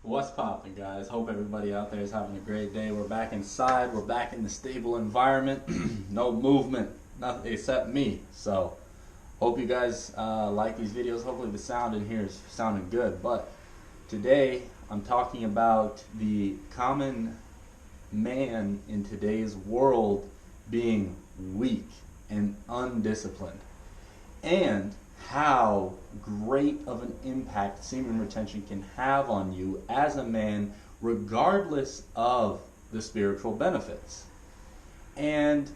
What's poppin', guys? Hope everybody out there is having a great day. We're back inside. We're back in the stable environment. No movement, nothing except me. So, hope you guys like these videos. Hopefully the sound in here is sounding good. But today, I'm talking about the common man in today's world being weak and undisciplined. And how great of an impact semen retention can have on you as a man, regardless of the spiritual benefits. And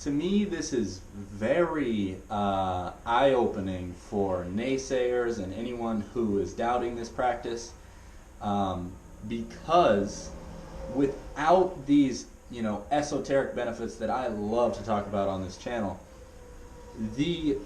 to me, this is very eye-opening for naysayers and anyone who is doubting this practice, because without these, esoteric benefits that I love to talk about on this channel, the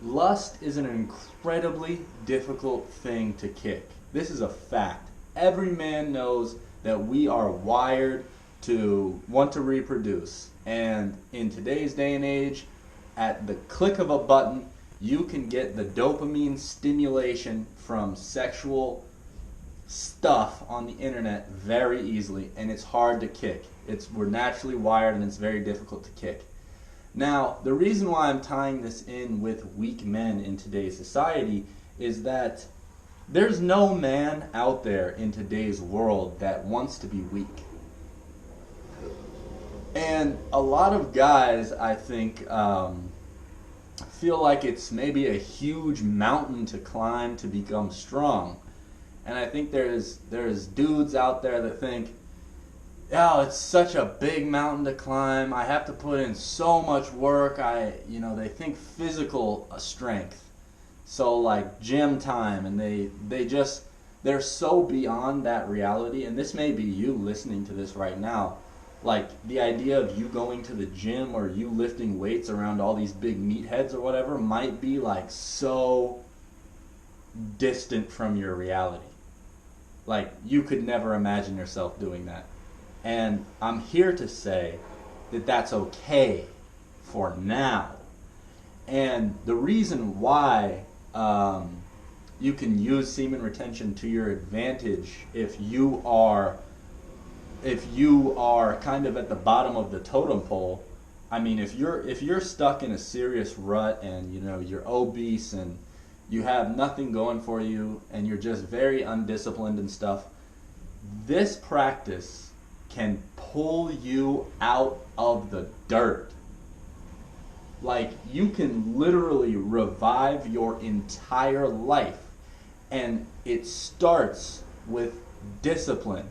lust is an incredibly difficult thing to kick. This is a fact. Every man knows that we are wired to want to reproduce. And in today's day and age, at the click of a button, you can get the dopamine stimulation from sexual stuff on the internet very easily, and it's hard to kick. We're naturally wired, and it's very difficult to kick. Now, the reason why I'm tying this in with weak men in today's society is that there's no man out there in today's world that wants to be weak. And a lot of guys, I think, feel like it's maybe a huge mountain to climb to become strong. And I think there's dudes out there that think, oh, it's such a big mountain to climb. I have to put in so much work. They think physical strength. So like gym time, and they're so beyond that reality. And this may be you listening to this right now. Like the idea of you going to the gym or you lifting weights around all these big meatheads or whatever might be like so distant from your reality. Like you could never imagine yourself doing that. And I'm here to say that that's okay for now. And the reason why you can use semen retention to your advantage if you are kind of at the bottom of the totem pole. I mean, if you're stuck in a serious rut and you're obese and you have nothing going for you and you're just very undisciplined and stuff, this practice can pull you out of the dirt. Like, you can literally revive your entire life. And it starts with discipline.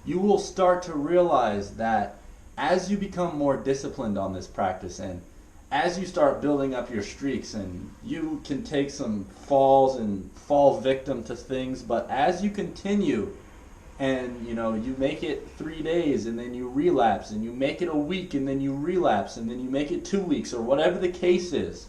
You will start to realize that as you become more disciplined on this practice, and as you start building up your streaks, and you can take some falls and fall victim to things, but as you continue, and you make it 3 days and then you relapse, and you make it a week and then you relapse, and then you make it 2 weeks, or whatever the case is,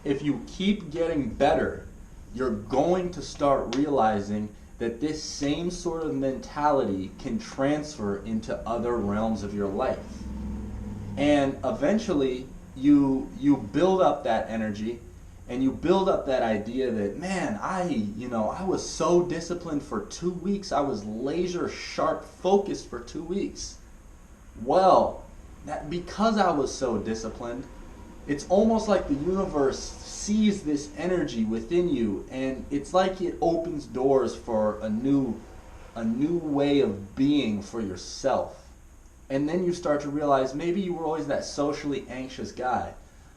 if you keep getting better, you're going to start realizing that this same sort of mentality can transfer into other realms of your life. And eventually you build up that energy, and you build up that idea that, man, I was so disciplined for 2 weeks. I was laser sharp focused for 2 weeks. Well, because I was so disciplined, it's almost like the universe sees this energy within you, and it's like it opens doors for a new way of being for yourself. And then you start to realize maybe you were always that socially anxious guy,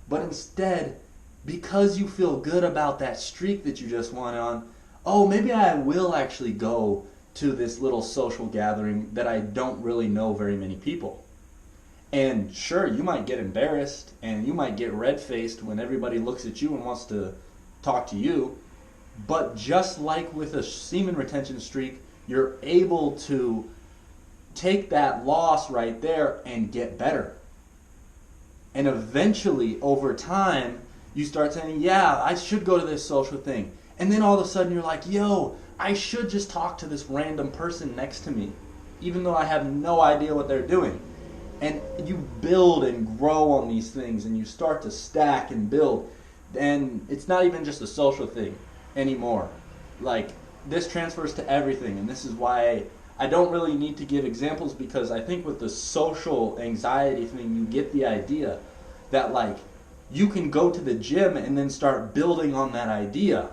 but instead, because you feel good about that streak that you just went on, oh, maybe I will actually go to this little social gathering that I don't really know very many people. And sure, you might get embarrassed and you might get red-faced when everybody looks at you and wants to talk to you. But just like with a semen retention streak, you're able to take that loss right there and get better. And eventually, over time, you start saying, yeah, I should go to this social thing. And then all of a sudden you're like, yo, I should just talk to this random person next to me, even though I have no idea what they're doing. And you build and grow on these things, and you start to stack and build. And it's not even just a social thing anymore. Like, this transfers to everything, and this is why I don't really need to give examples, because I think with the social anxiety thing, you get the idea that like you can go to the gym and then start building on that idea.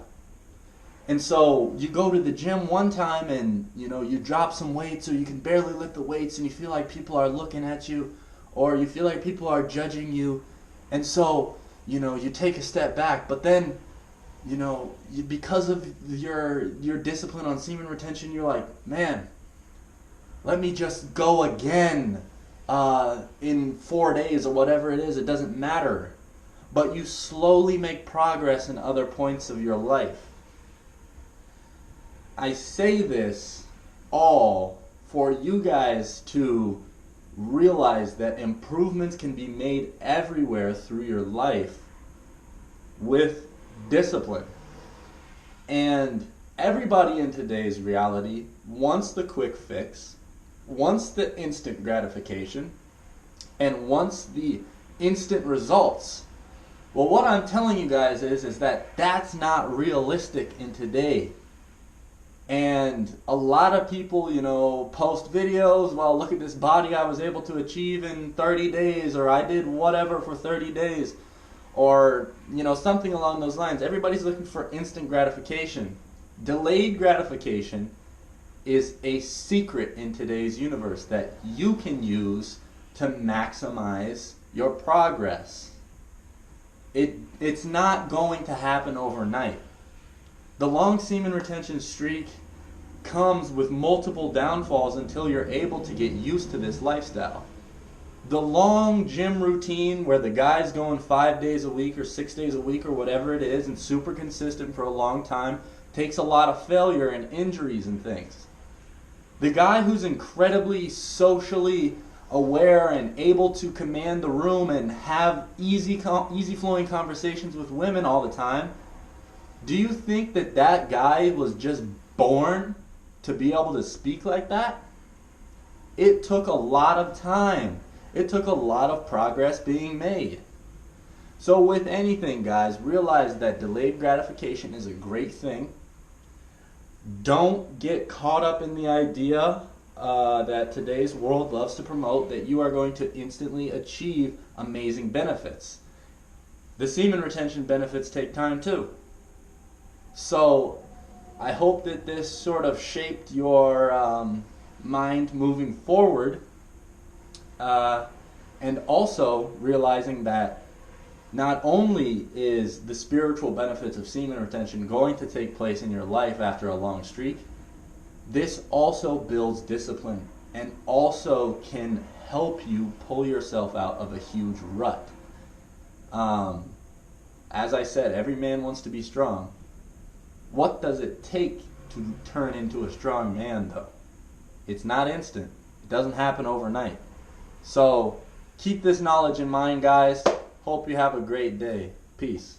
And so you go to the gym one time and you drop some weights, or you can barely lift the weights, and you feel like people are looking at you, or you feel like people are judging you. And so you take a step back, but then because of your discipline on semen retention, you're like, man, let me just go again in 4 days or whatever it is. It doesn't matter. But you slowly make progress in other points of your life. I say this all for you guys to realize that improvements can be made everywhere through your life with discipline. And everybody in today's reality wants the quick fix, wants the instant gratification, and wants the instant results. Well, what I'm telling you guys is that that's not realistic in today. And a lot of people, post videos, well, look at this body I was able to achieve in 30 days, or I did whatever for 30 days, or, something along those lines. Everybody's looking for instant gratification. Delayed gratification is a secret in today's universe that you can use to maximize your progress. It's not going to happen overnight. The long semen retention streak comes with multiple downfalls until you're able to get used to this lifestyle. The long gym routine where the guy's going 5 days a week or 6 days a week or whatever it is, and super consistent for a long time, takes a lot of failure and injuries and things. The guy who's incredibly socially aware and able to command the room and have easy flowing conversations with women all the time, do you think that guy was just born to be able to speak like that? It took a lot of time. It took a lot of progress being made. So with anything, guys, realize that delayed gratification is a great thing. Don't get caught up in the idea that today's world loves to promote, that you are going to instantly achieve amazing benefits. The semen retention benefits take time too. So I hope that this sort of shaped your mind moving forward, and also realizing that not only is the spiritual benefits of semen retention going to take place in your life after a long streak, this also builds discipline and also can help you pull yourself out of a huge rut. As I said, every man wants to be strong. What does it take to turn into a strong man, though? It's not instant. It doesn't happen overnight. So keep this knowledge in mind, guys. Hope you have a great day. Peace.